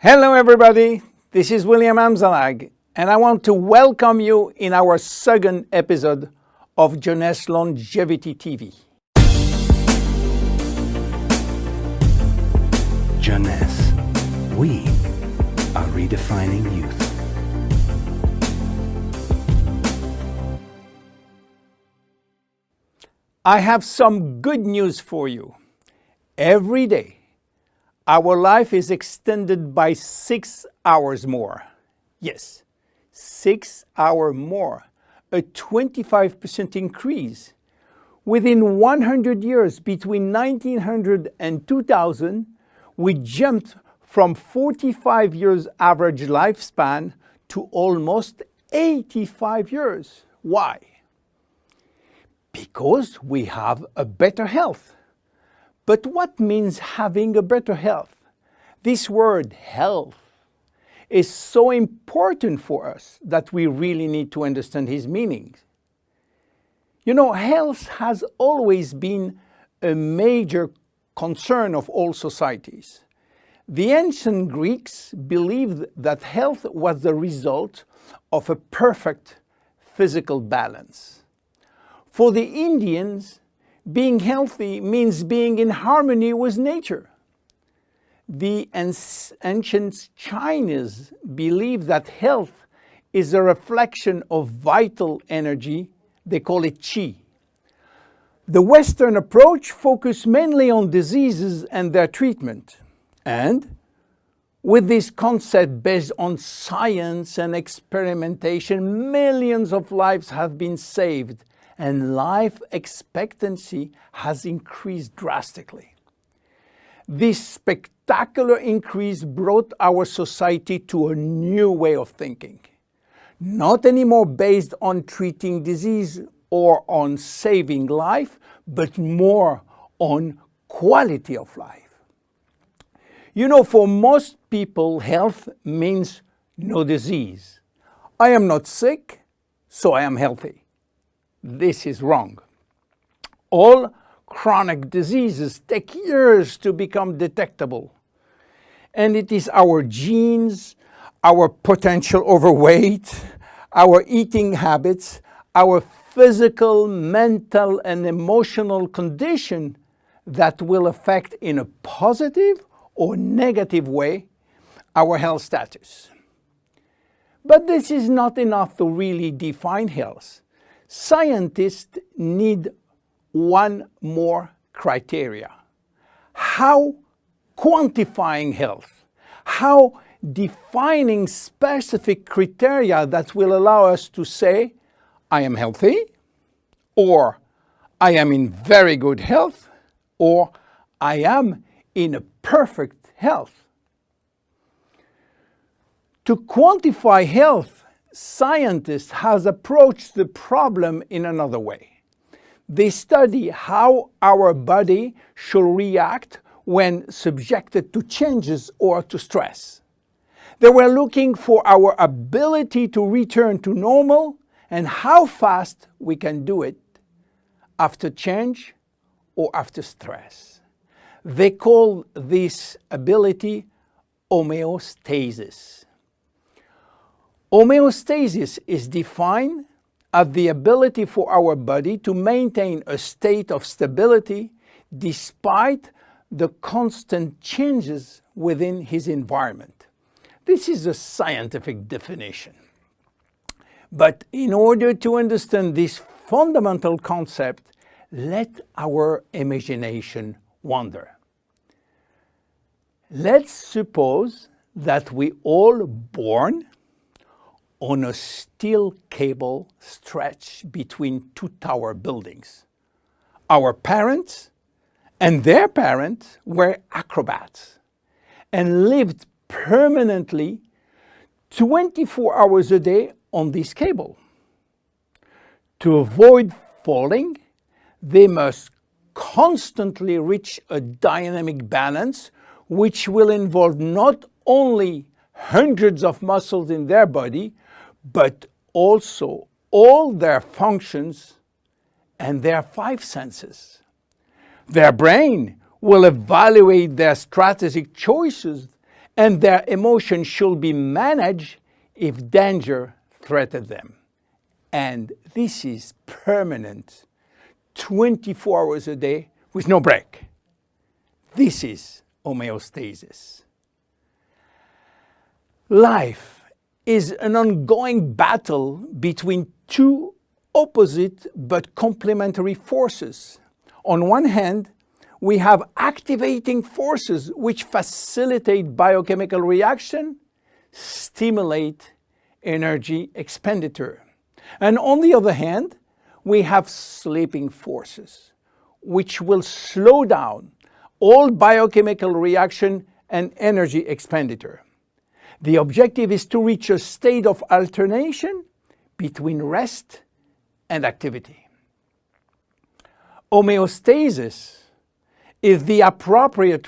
Hello everybody, this is William Amzalag, and I want to welcome you in our second episode of Jeunesse Longevity TV. Jeunesse, we are redefining youth. I have some good news for you. Every day, our life is extended by 6 hours more. Yes, 6 hours more, a 25% increase. Within 100 years, between 1900 and 2000, we jumped from 45 years average lifespan to almost 85 years. Why? Because we have a better health. But what means having a better health? This word health is so important for us that we really need to understand his meaning. You know, health has always been a major concern of all societies. The ancient Greeks believed that health was the result of a perfect physical balance. For the Indians, being healthy means being in harmony with nature. The ancient Chinese believe that health is a reflection of vital energy. They call it qi. The Western approach focuses mainly on diseases and their treatment. And with this concept based on science and experimentation, millions of lives have been saved and life expectancy has increased drastically. This spectacular increase brought our society to a new way of thinking, not anymore based on treating disease or on saving life, but more on quality of life. You know, for most people, health means no disease. I am not sick, so I am healthy. This is wrong. All chronic diseases take years to become detectable. And it is our genes, our potential overweight, our eating habits, our physical, mental, and emotional condition that will affect in a positive or negative way our health status. But this is not enough to really define health. Scientists need one more criteria. How quantifying health? How defining specific criteria that will allow us to say, I am healthy, or I am in very good health, or I am in a perfect health. To quantify health, scientists have approached the problem in another way. They study how our body should react when subjected to changes or to stress. They were looking for our ability to return to normal and how fast we can do it after change or after stress. They call this ability homeostasis. Homeostasis is defined as the ability for our body to maintain a state of stability despite the constant changes within his environment. This is a scientific definition. But in order to understand this fundamental concept, let our imagination wander. Let's suppose that we all born on a steel cable stretched between two tower buildings. Our parents and their parents were acrobats and lived permanently 24 hours a day on this cable. To avoid falling, they must constantly reach a dynamic balance, which will involve not only hundreds of muscles in their body, but also all their functions and their 5 senses. Their brain will evaluate their strategic choices and their emotions should be managed if danger threatens them. And this is permanent, 24 hours a day with no break. This is homeostasis. Life is an ongoing battle between two opposite but complementary forces. On one hand, we have activating forces which facilitate biochemical reaction, stimulate energy expenditure. And on the other hand, we have sleeping forces which will slow down all biochemical reaction and energy expenditure. The objective is to reach a state of alternation between rest and activity. Homeostasis is the appropriate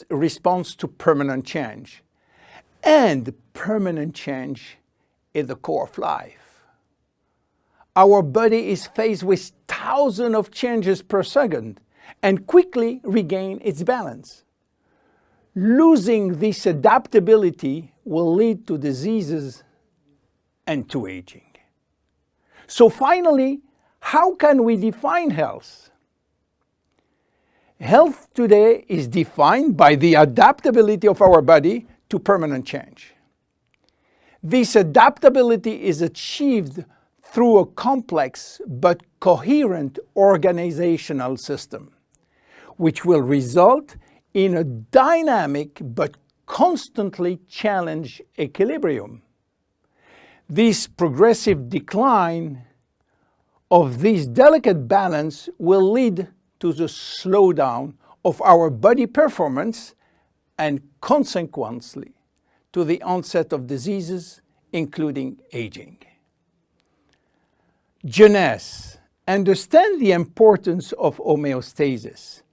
response to permanent change. And permanent change is the core of life. Our body is faced with thousands of changes per second and quickly regain its balance. Losing this adaptability will lead to diseases and to aging. So finally, how can we define health? Health today is defined by the adaptability of our body to permanent change. This adaptability is achieved through a complex but coherent organizational system, which will result in a dynamic but constantly challenged equilibrium. This progressive decline of this delicate balance will lead to the slowdown of our body performance and consequently to the onset of diseases, including aging. Jeunesse understands the importance of homeostasis,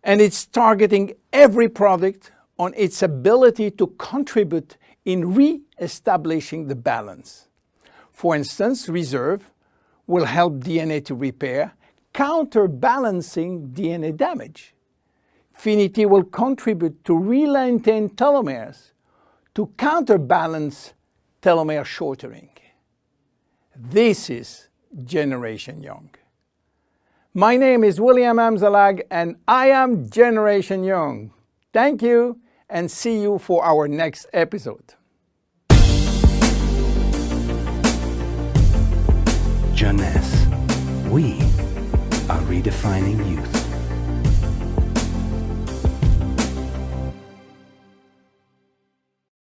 and it's targeting every product on its ability to contribute in re-establishing the balance. For instance, Reserve will help DNA to repair, counterbalancing DNA damage. Finity will contribute to re-lengthen telomeres to counterbalance telomere shortening. This is Generation Young. My name is William Amzalag and I am Generation Young. Thank you and see you for our next episode. Jeunesse. We are redefining youth.